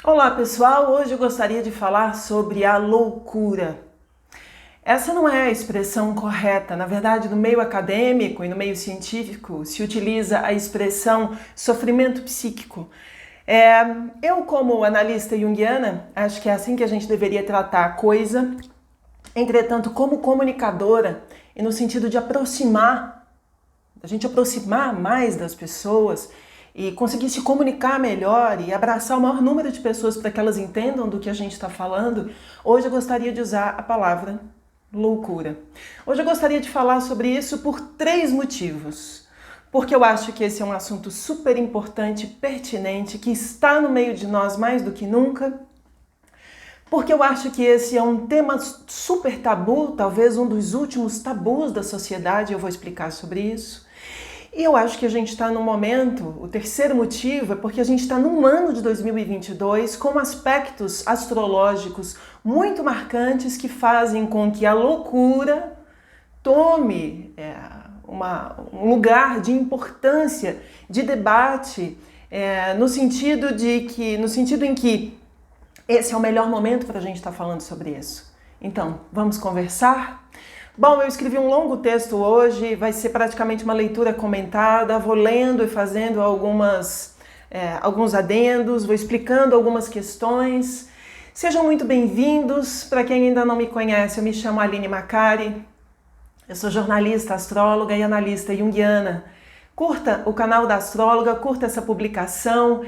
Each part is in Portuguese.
Olá pessoal, hoje eu gostaria de falar sobre a loucura. Essa não é a expressão correta. Na verdade, no meio acadêmico e no meio científico se utiliza a expressão sofrimento psíquico. Eu, como analista junguiana, acho que é assim que a gente deveria tratar a coisa. Entretanto, como comunicadora e no sentido de a gente aproximar mais das pessoas e conseguir se comunicar melhor e abraçar o maior número de pessoas para que elas entendam do que a gente está falando, hoje eu gostaria de usar a palavra loucura. Hoje eu gostaria de falar sobre isso por 3 motivos. Porque eu acho que esse é um assunto super importante, pertinente, que está no meio de nós mais do que nunca. Porque eu acho que esse é um tema super tabu, talvez um dos últimos tabus da sociedade, eu vou explicar sobre isso. E eu acho que a gente está num momento, o terceiro motivo é porque a gente está num ano de 2022 com aspectos astrológicos muito marcantes que fazem com que a loucura tome um lugar de importância, de debate, no sentido em que esse é o melhor momento para a gente estar falando sobre isso. Então, vamos conversar? Bom, eu escrevi um longo texto hoje, vai ser praticamente uma leitura comentada, vou lendo e fazendo alguns adendos, vou explicando algumas questões. Sejam muito bem-vindos. Para quem ainda não me conhece, eu me chamo Aline Macari, eu sou jornalista, astróloga e analista junguiana. Curta o canal da Astróloga, curta essa publicação,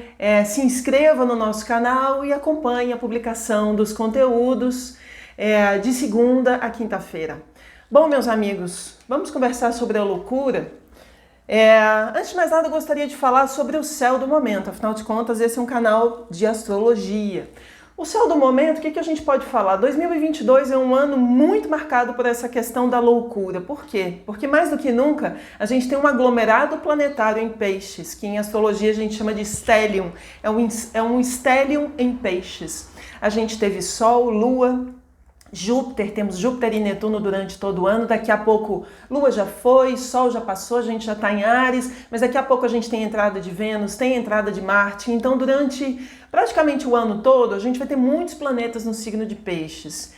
se inscreva no nosso canal e acompanhe a publicação dos conteúdos de segunda a quinta-feira. Bom, meus amigos, vamos conversar sobre a loucura? Antes de mais nada, eu gostaria de falar sobre o céu do momento. Afinal de contas, esse é um canal de astrologia. O céu do momento, o que a gente pode falar? 2022 é um ano muito marcado por essa questão da loucura. Por quê? Porque mais do que nunca, a gente tem um aglomerado planetário em peixes, que em astrologia a gente chama de stellium. É um stellium em peixes. A gente teve Sol, Lua, Júpiter, temos Júpiter e Netuno durante todo o ano, daqui a pouco Lua já foi, Sol já passou, a gente já está em Áries, mas daqui a pouco a gente tem entrada de Vênus, tem entrada de Marte, então durante praticamente o ano todo a gente vai ter muitos planetas no signo de Peixes.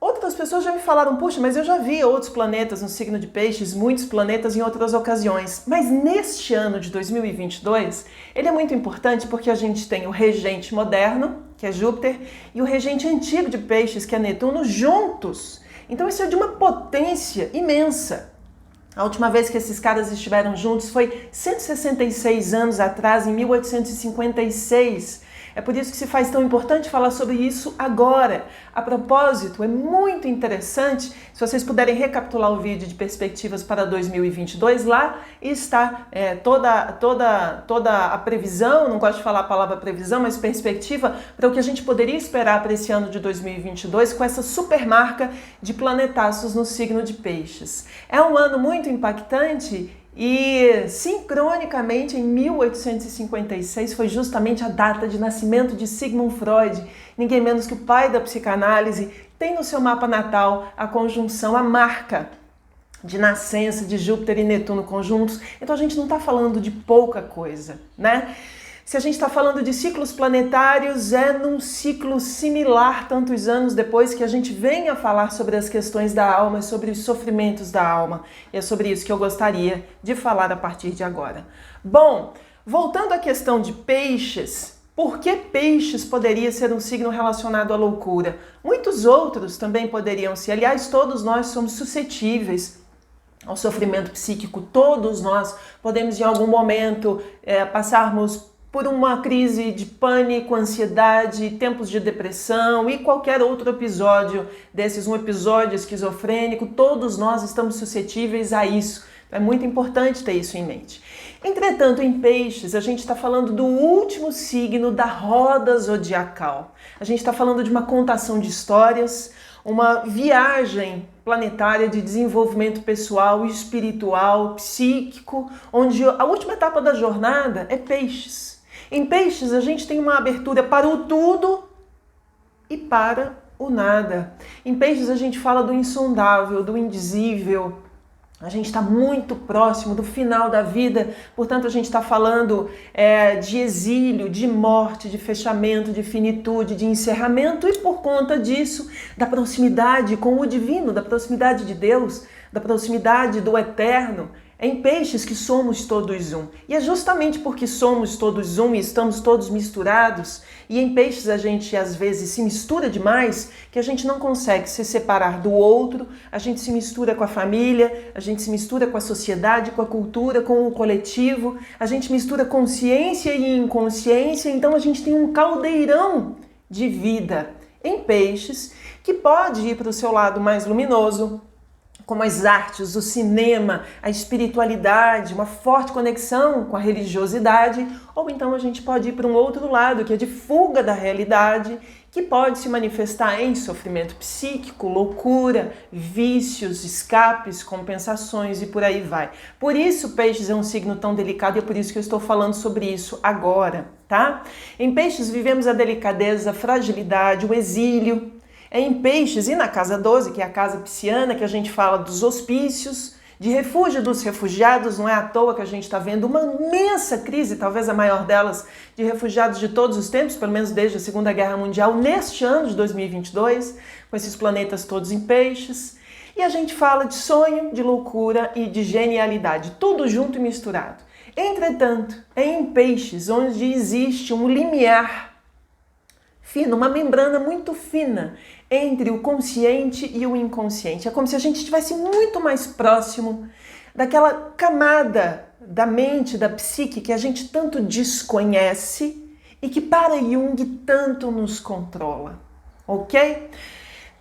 Outras pessoas já me falaram, puxa, mas eu já vi outros planetas no signo de Peixes, muitos planetas em outras ocasiões. Mas neste ano de 2022, ele é muito importante porque a gente tem o regente moderno, que é Júpiter, e o regente antigo de Peixes, que é Netuno, juntos. Então isso é de uma potência imensa. A última vez que esses caras estiveram juntos foi 166 anos atrás, em 1856. É por isso que se faz tão importante falar sobre isso agora. A propósito, é muito interessante, se vocês puderem recapitular o vídeo de perspectivas para 2022, lá está toda a previsão, não gosto de falar a palavra previsão, mas perspectiva para o que a gente poderia esperar para esse ano de 2022 com essa super marca de planetácios no signo de Peixes. É um ano muito impactante. E sincronicamente em 1856 foi justamente a data de nascimento de Sigmund Freud, ninguém menos que o pai da psicanálise, tem no seu mapa natal a conjunção, a marca de nascença de Júpiter e Netuno conjuntos. Então a gente não está falando de pouca coisa, né? Se a gente está falando de ciclos planetários, é num ciclo similar tantos anos depois que a gente vem a falar sobre as questões da alma e sobre os sofrimentos da alma. E é sobre isso que eu gostaria de falar a partir de agora. Bom, voltando à questão de Peixes, por que Peixes poderia ser um signo relacionado à loucura? Muitos outros também poderiam ser. Aliás, todos nós somos suscetíveis ao sofrimento psíquico. Todos nós podemos em algum momento passarmos por uma crise de pânico, ansiedade, tempos de depressão e qualquer outro episódio desses, um episódio esquizofrênico, todos nós estamos suscetíveis a isso. É muito importante ter isso em mente. Entretanto, em Peixes, a gente está falando do último signo da roda zodiacal. A gente está falando de uma contação de histórias, uma viagem planetária de desenvolvimento pessoal, espiritual, psíquico, onde a última etapa da jornada é Peixes. Em Peixes, a gente tem uma abertura para o tudo e para o nada. Em Peixes, a gente fala do insondável, do indizível, A gente está muito próximo do final da vida, portanto a gente está falando de exílio, de morte, de fechamento, de finitude, de encerramento e por conta disso, da proximidade com o divino, da proximidade de Deus, da proximidade do eterno. É em Peixes que somos todos um. E é justamente porque somos todos um e estamos todos misturados, e em Peixes a gente às vezes se mistura demais, que a gente não consegue se separar do outro, a gente se mistura com a família, a gente se mistura com a sociedade, com a cultura, com o coletivo, a gente mistura consciência e inconsciência, então a gente tem um caldeirão de vida em Peixes que pode ir para o seu lado mais luminoso, como as artes, o cinema, a espiritualidade, uma forte conexão com a religiosidade, ou então a gente pode ir para um outro lado, que é de fuga da realidade, que pode se manifestar em sofrimento psíquico, loucura, vícios, escapes, compensações e por aí vai. Por isso Peixes é um signo tão delicado e é por isso que eu estou falando sobre isso agora, tá? Em Peixes vivemos a delicadeza, a fragilidade, o exílio. É em Peixes e na casa 12, que é a casa pisciana, que a gente fala dos hospícios, de refúgio dos refugiados. Não é à toa que a gente está vendo uma imensa crise, talvez a maior delas, de refugiados de todos os tempos, pelo menos desde a Segunda Guerra Mundial, neste ano de 2022, com esses planetas todos em Peixes. E a gente fala de sonho, de loucura e de genialidade, tudo junto e misturado. Entretanto, é em Peixes onde existe um limiar fino, uma membrana muito fina entre o consciente e o inconsciente. É como se a gente estivesse muito mais próximo daquela camada da mente, da psique que a gente tanto desconhece e que para Jung tanto nos controla, ok?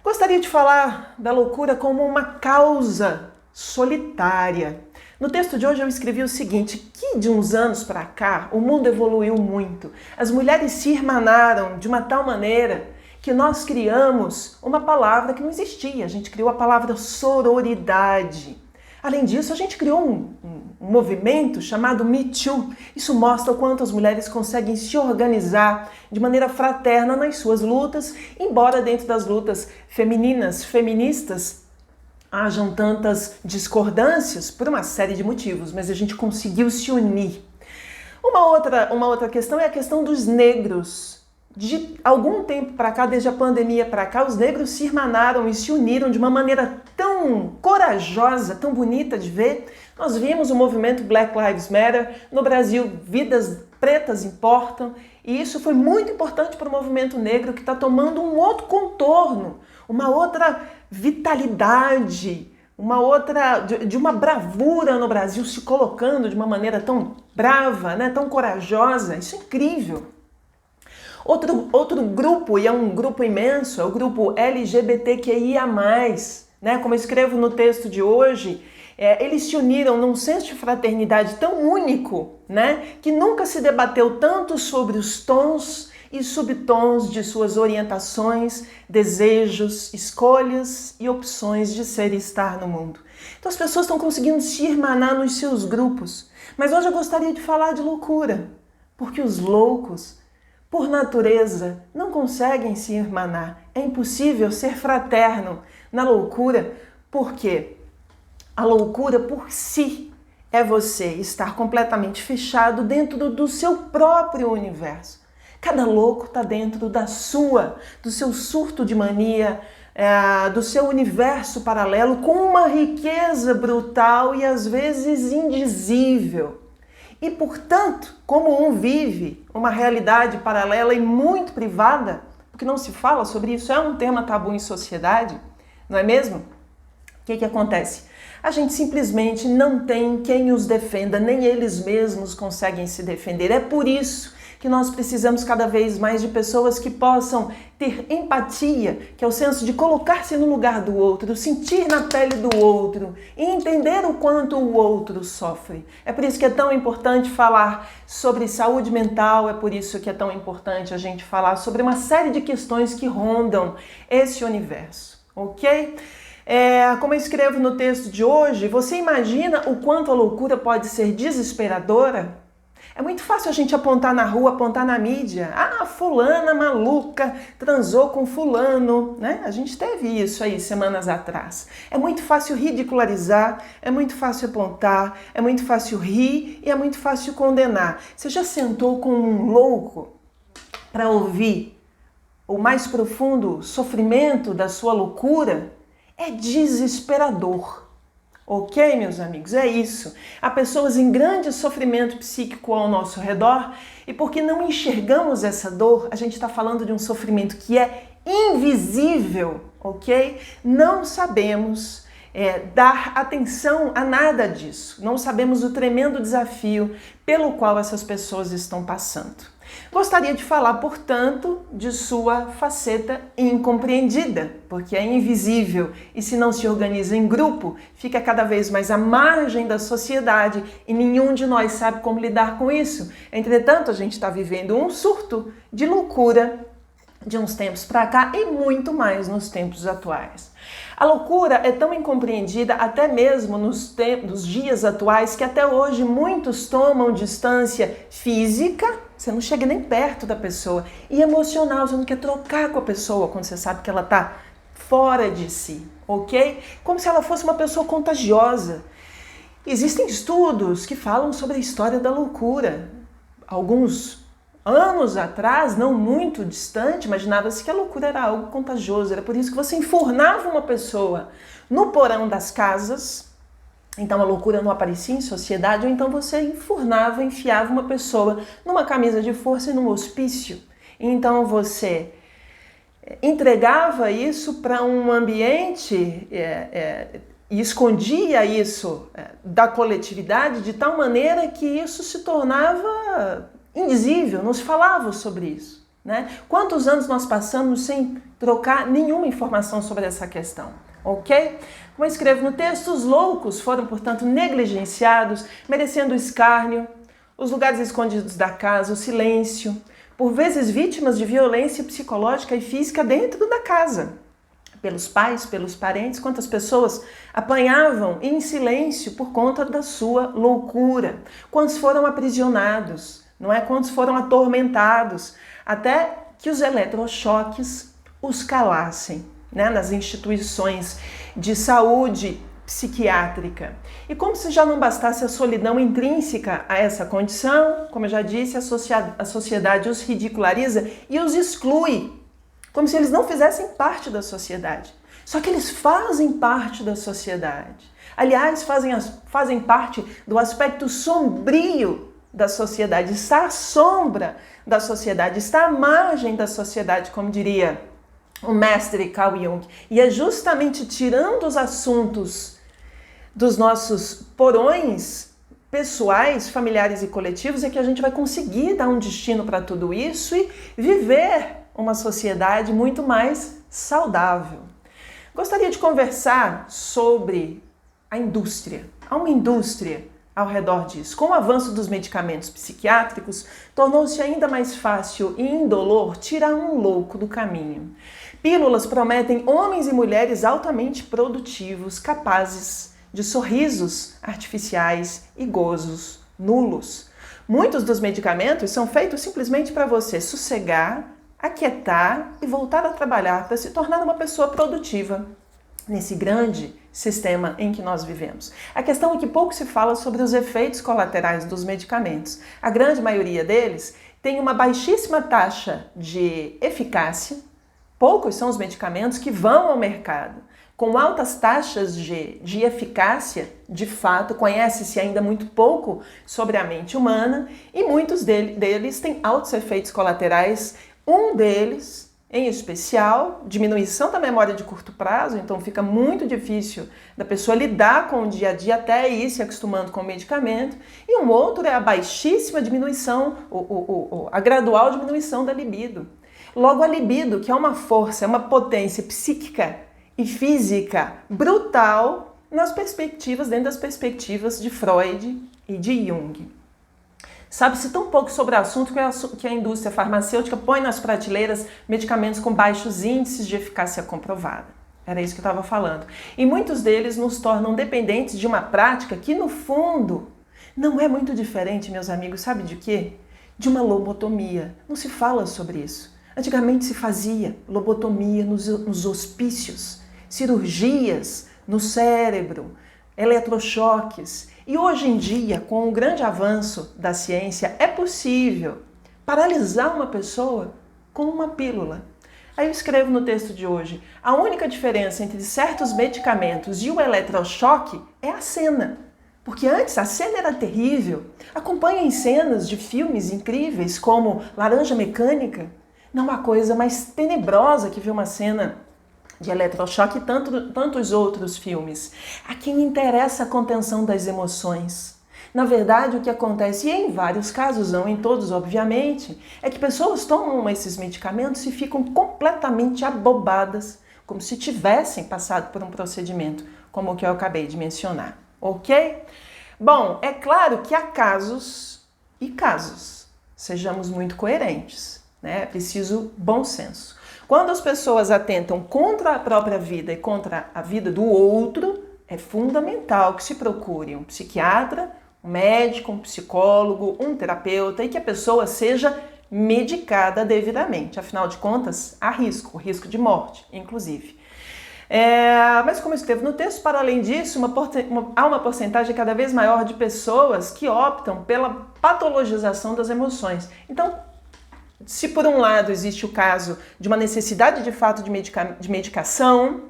Gostaria de falar da loucura como uma causa solitária. No texto de hoje eu escrevi o seguinte, que de uns anos para cá o mundo evoluiu muito. As mulheres se irmanaram de uma tal maneira que nós criamos uma palavra que não existia. A gente criou a palavra sororidade. Além disso, a gente criou um movimento chamado Me Too. Isso mostra o quanto as mulheres conseguem se organizar de maneira fraterna nas suas lutas, embora dentro das lutas femininas, feministas, hajam tantas discordâncias por uma série de motivos, mas a gente conseguiu se unir. Uma outra questão é a questão dos negros. De algum tempo para cá, desde a pandemia para cá, os negros se irmanaram e se uniram de uma maneira tão corajosa, tão bonita de ver. Nós vimos o movimento Black Lives Matter. No Brasil, vidas pretas importam. E isso foi muito importante para o movimento negro, que está tomando um outro contorno, uma outra vitalidade, de uma bravura no Brasil, se colocando de uma maneira tão brava, né, tão corajosa. Isso é incrível. Outro grupo, e é um grupo imenso, é o grupo LGBTQIA+, né? Como eu escrevo no texto de hoje, eles se uniram num senso de fraternidade tão único, né? Que nunca se debateu tanto sobre os tons e subtons de suas orientações, desejos, escolhas e opções de ser e estar no mundo. Então as pessoas estão conseguindo se irmanar nos seus grupos. Mas hoje eu gostaria de falar de loucura, porque os loucos, por natureza, não conseguem se irmanar. É impossível ser fraterno na loucura, porque a loucura por si é você estar completamente fechado dentro do seu próprio universo. Cada louco está dentro do seu surto de mania, do seu universo paralelo, com uma riqueza brutal e às vezes indizível. E, portanto, como um vive uma realidade paralela e muito privada, porque não se fala sobre isso, é um tema tabu em sociedade, não é mesmo? O que acontece? A gente simplesmente não tem quem os defenda, nem eles mesmos conseguem se defender. É por isso que nós precisamos cada vez mais de pessoas que possam ter empatia, que é o senso de colocar-se no lugar do outro, sentir na pele do outro e entender o quanto o outro sofre. É por isso que é tão importante falar sobre saúde mental, é por isso que é tão importante a gente falar sobre uma série de questões que rondam esse universo, ok? Como eu escrevo no texto de hoje, você imagina o quanto a loucura pode ser desesperadora? É muito fácil a gente apontar na rua, apontar na mídia. Ah, fulana maluca transou com fulano, né? A gente teve isso aí semanas atrás. É muito fácil ridicularizar, é muito fácil apontar, é muito fácil rir e é muito fácil condenar. Você já sentou com um louco para ouvir o mais profundo sofrimento da sua loucura? É desesperador. Ok, meus amigos? É isso. Há pessoas em grande sofrimento psíquico ao nosso redor e porque não enxergamos essa dor, a gente está falando de um sofrimento que é invisível, ok? Não sabemos dar atenção a nada disso. Não sabemos o tremendo desafio pelo qual essas pessoas estão passando. Gostaria de falar, portanto, de sua faceta incompreendida, porque é invisível e se não se organiza em grupo, fica cada vez mais à margem da sociedade e nenhum de nós sabe como lidar com isso. Entretanto, a gente está vivendo um surto de loucura de uns tempos para cá e muito mais nos tempos atuais. A loucura é tão incompreendida até mesmo nos dias atuais que até hoje muitos tomam distância física, você não chega nem perto da pessoa, e emocional, você não quer trocar com a pessoa quando você sabe que ela está fora de si, ok? Como se ela fosse uma pessoa contagiosa. Existem estudos que falam sobre a história da loucura. Alguns anos atrás, não muito distante, imaginava-se que a loucura era algo contagioso. Era por isso que você enfurnava uma pessoa no porão das casas. Então a loucura não aparecia em sociedade, ou então você enfurnava, enfiava uma pessoa numa camisa de força e num hospício. Então você entregava isso para um ambiente e escondia isso da coletividade de tal maneira que isso se tornava indizível, não se falava sobre isso, né? Quantos anos nós passamos sem trocar nenhuma informação sobre essa questão, ok? Como eu escrevo no texto, os loucos foram, portanto, negligenciados, merecendo o escárnio, os lugares escondidos da casa, o silêncio, por vezes vítimas de violência psicológica e física dentro da casa, pelos pais, pelos parentes. Quantas pessoas apanhavam em silêncio por conta da sua loucura, quantos foram aprisionados, não é? Quantos foram atormentados, até que os eletrochoques os calassem, né? Nas instituições de saúde psiquiátrica. E como se já não bastasse a solidão intrínseca a essa condição, como eu já disse, a sociedade os ridiculariza e os exclui, como se eles não fizessem parte da sociedade. Só que eles fazem parte da sociedade. Aliás, fazem parte do aspecto sombrio da sociedade, está à sombra da sociedade, está à margem da sociedade, como diria o mestre Carl Jung. E é justamente tirando os assuntos dos nossos porões pessoais, familiares e coletivos é que a gente vai conseguir dar um destino para tudo isso e viver uma sociedade muito mais saudável. Gostaria de conversar sobre a indústria. Há uma indústria ao redor disso. Com o avanço dos medicamentos psiquiátricos, tornou-se ainda mais fácil e indolor tirar um louco do caminho. Pílulas prometem homens e mulheres altamente produtivos, capazes de sorrisos artificiais e gozos nulos. Muitos dos medicamentos são feitos simplesmente para você sossegar, aquietar e voltar a trabalhar para se tornar uma pessoa produtiva nesse grande sistema em que nós vivemos. A questão é que pouco se fala sobre os efeitos colaterais dos medicamentos. A grande maioria deles tem uma baixíssima taxa de eficácia. Poucos são os medicamentos que vão ao mercado com altas taxas de eficácia. De fato, conhece-se ainda muito pouco sobre a mente humana e muitos deles têm altos efeitos colaterais. Um deles, em especial, diminuição da memória de curto prazo, então fica muito difícil da pessoa lidar com o dia a dia até ir se acostumando com o medicamento. E um outro é a baixíssima diminuição, a gradual diminuição da libido. Logo, a libido, que é uma força, é uma potência psíquica e física brutal dentro das perspectivas de Freud e de Jung. Sabe-se tão pouco sobre o assunto que a indústria farmacêutica põe nas prateleiras medicamentos com baixos índices de eficácia comprovada. Era isso que eu estava falando. E muitos deles nos tornam dependentes de uma prática que, no fundo, Não é muito diferente, meus amigos, sabe de quê? De uma lobotomia. Não se fala sobre isso. Antigamente se fazia lobotomia nos hospícios, cirurgias no cérebro, eletrochoques. E hoje em dia, com o grande avanço da ciência, é possível paralisar uma pessoa com uma pílula. Aí eu escrevo no texto de hoje, a única diferença entre certos medicamentos e o eletrochoque é a cena. Porque antes a cena era terrível. Acompanhem cenas de filmes incríveis como Laranja Mecânica. Não há coisa mais tenebrosa que ver uma cena de eletrochoque e tantos outros filmes. A quem interessa a contenção das emoções. Na verdade, o que acontece, e em vários casos, não em todos, obviamente, é que pessoas tomam esses medicamentos e ficam completamente abobadas, como se tivessem passado por um procedimento, como o que eu acabei de mencionar. Ok? Bom, é claro que há casos e casos. Sejamos muito coerentes, né? É preciso bom senso. Quando as pessoas atentam contra a própria vida e contra a vida do outro, é fundamental que se procure um psiquiatra, um médico, um psicólogo, um terapeuta e que a pessoa seja medicada devidamente. Afinal de contas, há risco, o risco de morte, inclusive. Mas como eu escrevo no texto, para além disso, há uma porcentagem cada vez maior de pessoas que optam pela patologização das emoções. Então, se por um lado existe o caso de uma necessidade de fato de medicação,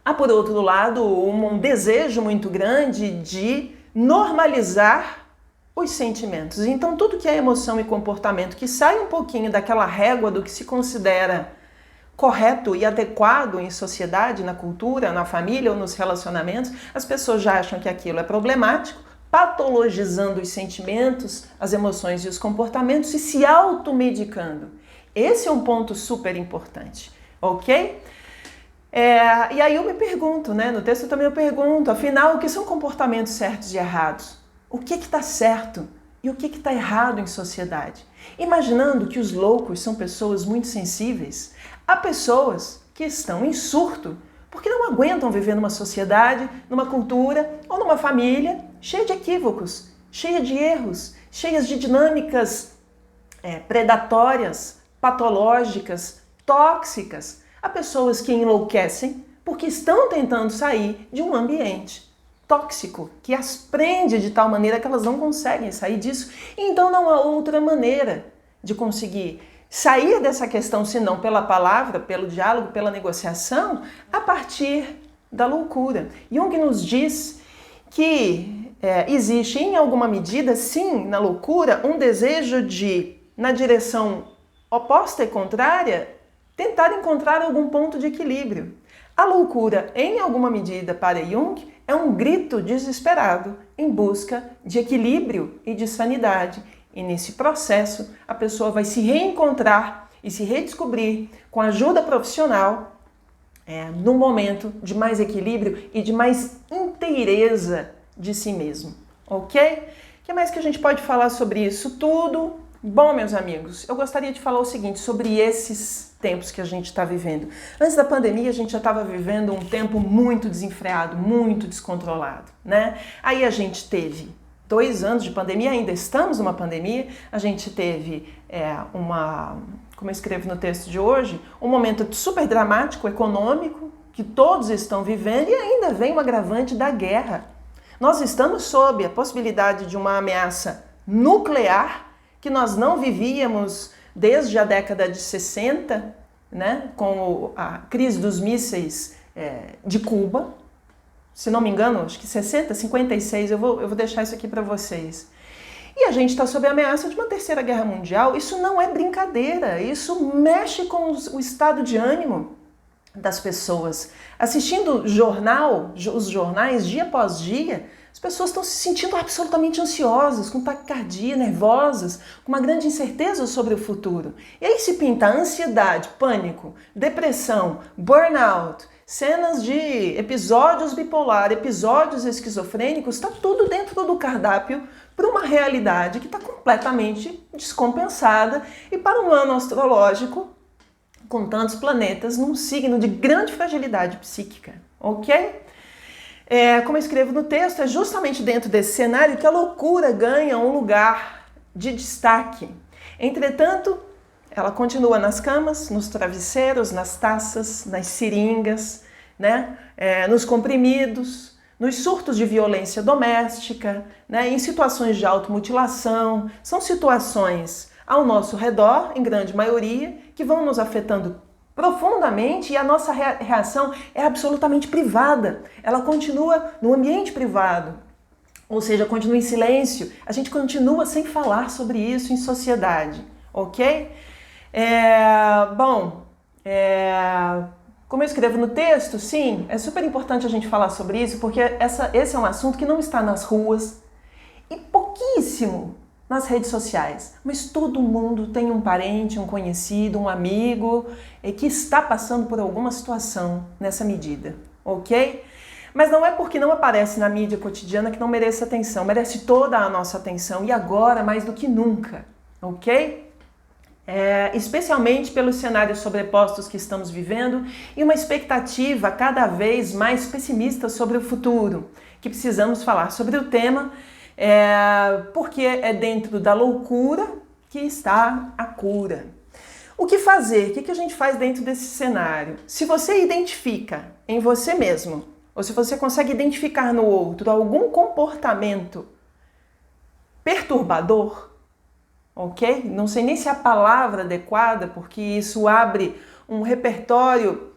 há por outro lado um desejo muito grande de normalizar os sentimentos. Então tudo que é emoção e comportamento que sai um pouquinho daquela régua do que se considera correto e adequado em sociedade, na cultura, na família ou nos relacionamentos, as pessoas já acham que aquilo é problemático, patologizando os sentimentos, as emoções e os comportamentos e se automedicando. Esse é um ponto super importante, ok? E aí eu me pergunto, né? No texto também eu pergunto, afinal, o que são comportamentos certos e errados? O que está certo e o que está errado em sociedade? Imaginando que os loucos são pessoas muito sensíveis, há pessoas que estão em surto porque não aguentam viver numa sociedade, numa cultura ou numa família cheia de equívocos, cheia de erros, cheias de dinâmicas predatórias, patológicas, tóxicas. Há pessoas que enlouquecem porque estão tentando sair de um ambiente tóxico, que as prende de tal maneira que elas não conseguem sair disso. Então não há outra maneira de conseguir sair dessa questão, senão pela palavra, pelo diálogo, pela negociação, a partir da loucura. Jung nos diz que existe, em alguma medida, sim, na loucura, um desejo de, na direção oposta e contrária, tentar encontrar algum ponto de equilíbrio. A loucura, em alguma medida, para Jung, é um grito desesperado em busca de equilíbrio e de sanidade. E nesse processo, a pessoa vai se reencontrar e se redescobrir com a ajuda profissional num momento de mais equilíbrio e de mais inteireza de si mesmo, ok? O que mais que a gente pode falar sobre isso tudo? Bom, meus amigos, eu gostaria de falar o seguinte sobre esses tempos que a gente está vivendo. Antes da pandemia, a gente já estava vivendo um tempo muito desenfreado, muito descontrolado, né? Aí a gente teve 2 anos de pandemia, ainda estamos numa pandemia, a gente teve como eu escrevo no texto de hoje, um momento super dramático, econômico, que todos estão vivendo e ainda vem um agravante da guerra. Nós estamos sob a possibilidade de uma ameaça nuclear que nós não vivíamos desde a década de 60, né, com a crise dos mísseis de Cuba. Se não me engano, acho que 60, 56, eu vou deixar isso aqui para vocês. E a gente está sob a ameaça de uma terceira guerra mundial. Isso não é brincadeira, isso mexe com o estado de ânimo das pessoas. Assistindo os jornais dia após dia, as pessoas estão se sentindo absolutamente ansiosas, com taquicardia, nervosas, com uma grande incerteza sobre o futuro. E aí se pinta ansiedade, pânico, depressão, burnout, cenas de episódios bipolar, episódios esquizofrênicos, está tudo dentro do cardápio para uma realidade que está completamente descompensada e para um ano astrológico com tantos planetas num signo de grande fragilidade psíquica, ok? Como eu escrevo no texto, é justamente dentro desse cenário que a loucura ganha um lugar de destaque. Entretanto, ela continua nas camas, nos travesseiros, nas taças, nas seringas, né? Nos comprimidos, nos surtos de violência doméstica, né? Em situações de automutilação. São situações ao nosso redor, em grande maioria, que vão nos afetando profundamente, e a nossa reação é absolutamente privada. Ela continua no ambiente privado, ou seja, continua em silêncio. A gente continua sem falar sobre isso em sociedade, ok? Como eu escrevo no texto, sim, é super importante a gente falar sobre isso, porque esse é um assunto que não está nas ruas e pouquíssimo nas redes sociais, mas todo mundo tem um parente, um conhecido, um amigo que está passando por alguma situação nessa medida, ok? Mas não é porque não aparece na mídia cotidiana que não merece atenção, merece toda a nossa atenção e agora mais do que nunca, ok? Especialmente pelos cenários sobrepostos que estamos vivendo e uma expectativa cada vez mais pessimista sobre o futuro, que precisamos falar sobre o tema, porque é dentro da loucura que está a cura. O que fazer? O que a gente faz dentro desse cenário? Se você identifica em você mesmo, ou se você consegue identificar no outro algum comportamento perturbador, ok? Não sei nem se é a palavra adequada, porque isso abre um repertório,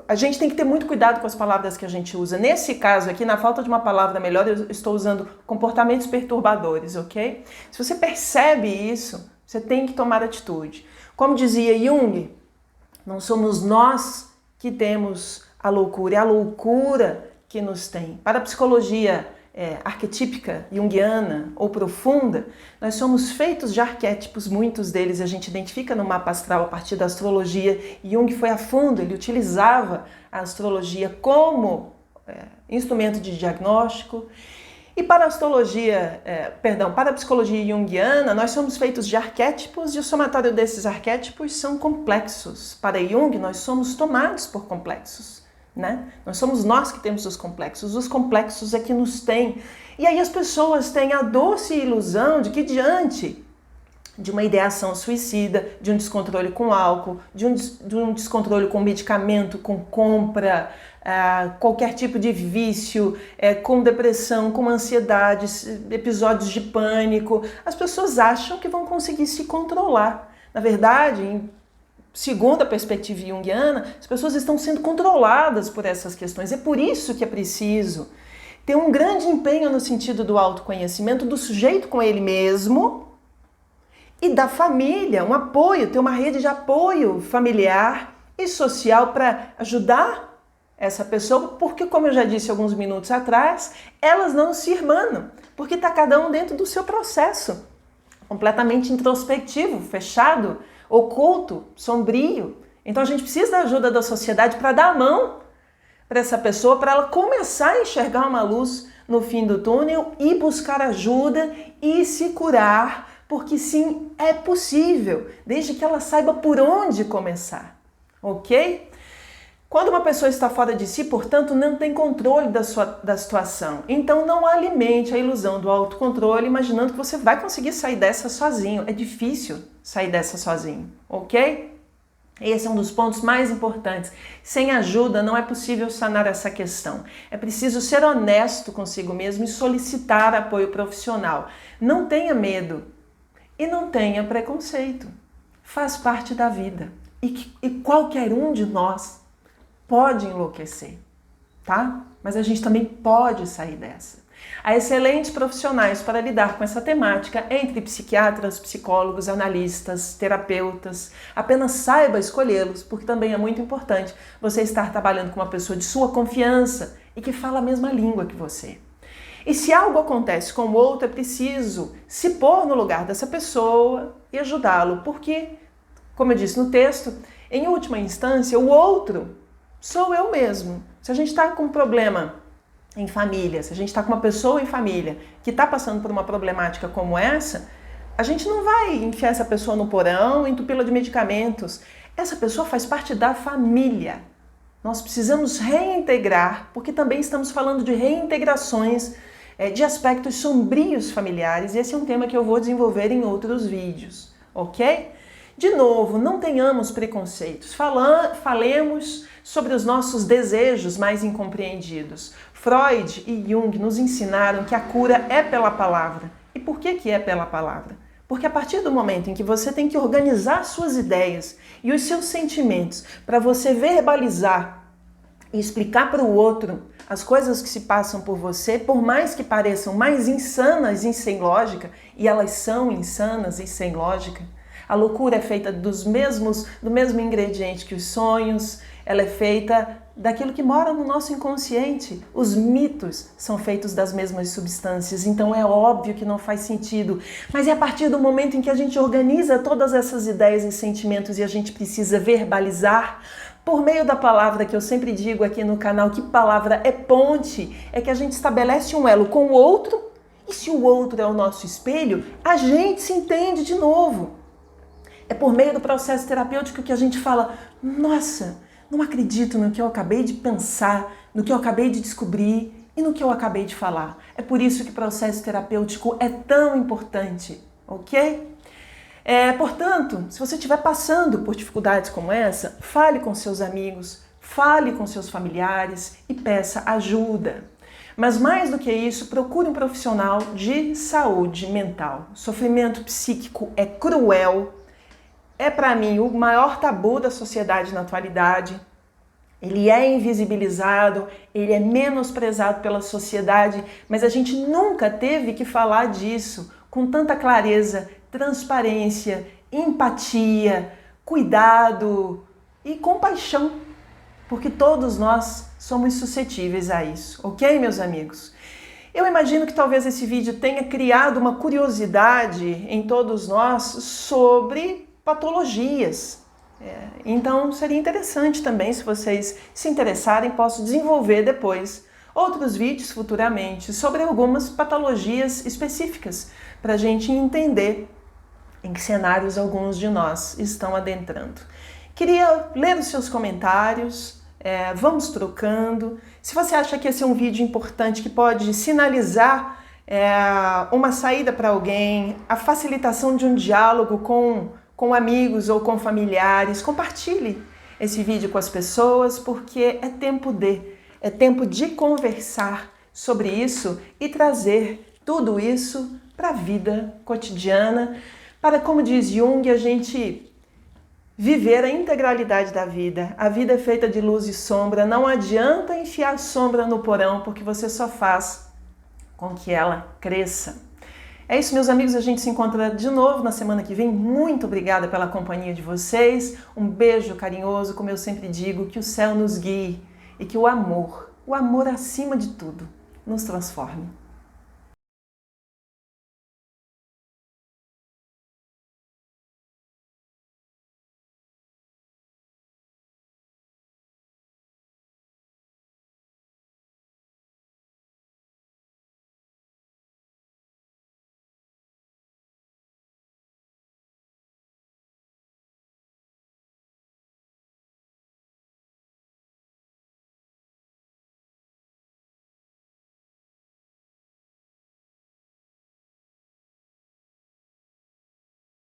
a gente tem que ter muito cuidado com as palavras que a gente usa. Nesse caso aqui, na falta de uma palavra melhor, eu estou usando comportamentos perturbadores, ok? Se você percebe isso, você tem que tomar atitude. Como dizia Jung, não somos nós que temos a loucura, é a loucura que nos tem. Para a psicologia arquetípica, junguiana ou profunda, nós somos feitos de arquétipos, muitos deles a gente identifica no mapa astral a partir da astrologia. Jung foi a fundo, ele utilizava a astrologia como instrumento de diagnóstico. E para a astrologia, para a psicologia junguiana, nós somos feitos de arquétipos e o somatório desses arquétipos são complexos. Para Jung, nós somos tomados por complexos. Né? Nós somos nós que temos os complexos é que nos têm. E aí as pessoas têm a doce ilusão de que diante de uma ideação suicida, de um descontrole com álcool, de um descontrole com medicamento, com compra, qualquer tipo de vício, com depressão, com ansiedade, episódios de pânico, as pessoas acham que vão conseguir se controlar. Na verdade, segundo a perspectiva junguiana, as pessoas estão sendo controladas por essas questões. É por isso que é preciso ter um grande empenho no sentido do autoconhecimento do sujeito com ele mesmo e da família, um apoio, ter uma rede de apoio familiar e social para ajudar essa pessoa, porque, como eu já disse alguns minutos atrás, elas não se irmanam, porque está cada um dentro do seu processo, completamente introspectivo, fechado, oculto, sombrio. Então a gente precisa da ajuda da sociedade para dar a mão para essa pessoa, para ela começar a enxergar uma luz no fim do túnel e buscar ajuda e se curar, porque sim, é possível, desde que ela saiba por onde começar, ok? Quando uma pessoa está fora de si, portanto, não tem controle da situação. Então não alimente a ilusão do autocontrole, imaginando que você vai conseguir sair dessa sozinho. É difícil sair dessa sozinho, ok? Esse é um dos pontos mais importantes. Sem ajuda não é possível sanar essa questão. É preciso ser honesto consigo mesmo e solicitar apoio profissional. Não tenha medo e não tenha preconceito. Faz parte da vida. E qualquer um de nós pode enlouquecer, tá? Mas a gente também pode sair dessa. Há excelentes profissionais para lidar com essa temática, entre psiquiatras, psicólogos, analistas, terapeutas. Apenas saiba escolhê-los, porque também é muito importante você estar trabalhando com uma pessoa de sua confiança e que fala a mesma língua que você. E se algo acontece com o outro, é preciso se pôr no lugar dessa pessoa e ajudá-lo, porque, como eu disse no texto, em última instância, o outro sou eu mesmo. Se a gente está com um problema em família, se a gente está com uma pessoa em família que está passando por uma problemática como essa, a gente não vai enfiar essa pessoa no porão, entupi-la de medicamentos. Essa pessoa faz parte da família. Nós precisamos reintegrar, porque também estamos falando de reintegrações de aspectos sombrios familiares, e esse é um tema que eu vou desenvolver em outros vídeos, ok? De novo, não tenhamos preconceitos, falemos sobre os nossos desejos mais incompreendidos. Freud e Jung nos ensinaram que a cura é pela palavra. E por que é pela palavra? Porque a partir do momento em que você tem que organizar suas ideias e os seus sentimentos para você verbalizar e explicar para o outro as coisas que se passam por você, por mais que pareçam mais insanas e sem lógica, e elas são insanas e sem lógica, a loucura é feita do mesmo ingrediente que os sonhos, ela é feita daquilo que mora no nosso inconsciente. Os mitos são feitos das mesmas substâncias, então é óbvio que não faz sentido. Mas é a partir do momento em que a gente organiza todas essas ideias e sentimentos e a gente precisa verbalizar, por meio da palavra, que eu sempre digo aqui no canal, que palavra é ponte, é que a gente estabelece um elo com o outro, e se o outro é o nosso espelho, a gente se entende de novo. É por meio do processo terapêutico que a gente fala, nossa, não acredito no que eu acabei de pensar, no que eu acabei de descobrir e no que eu acabei de falar. É por isso que o processo terapêutico é tão importante, ok? Portanto, se você estiver passando por dificuldades como essa, fale com seus amigos, fale com seus familiares e peça ajuda. Mas mais do que isso, procure um profissional de saúde mental. O sofrimento psíquico é cruel. É, para mim, o maior tabu da sociedade na atualidade. Ele é invisibilizado, ele é menosprezado pela sociedade, mas a gente nunca teve que falar disso com tanta clareza, transparência, empatia, cuidado e compaixão, porque todos nós somos suscetíveis a isso, ok, meus amigos? Eu imagino que talvez esse vídeo tenha criado uma curiosidade em todos nós sobre patologias. Então seria interessante também, se vocês se interessarem, posso desenvolver depois outros vídeos futuramente sobre algumas patologias específicas para a gente entender em que cenários alguns de nós estão adentrando. Queria ler os seus comentários, vamos trocando. Se você acha que esse é um vídeo importante que pode sinalizar uma saída para alguém, a facilitação de um diálogo com amigos ou com familiares, compartilhe esse vídeo com as pessoas, porque é tempo de conversar sobre isso e trazer tudo isso para a vida cotidiana, para, como diz Jung, a gente viver a integralidade da vida. A vida é feita de luz e sombra, não adianta enfiar sombra no porão, porque você só faz com que ela cresça. É isso, meus amigos, a gente se encontra de novo na semana que vem. Muito obrigada pela companhia de vocês. Um beijo carinhoso, como eu sempre digo, que o céu nos guie e que o amor acima de tudo, nos transforme.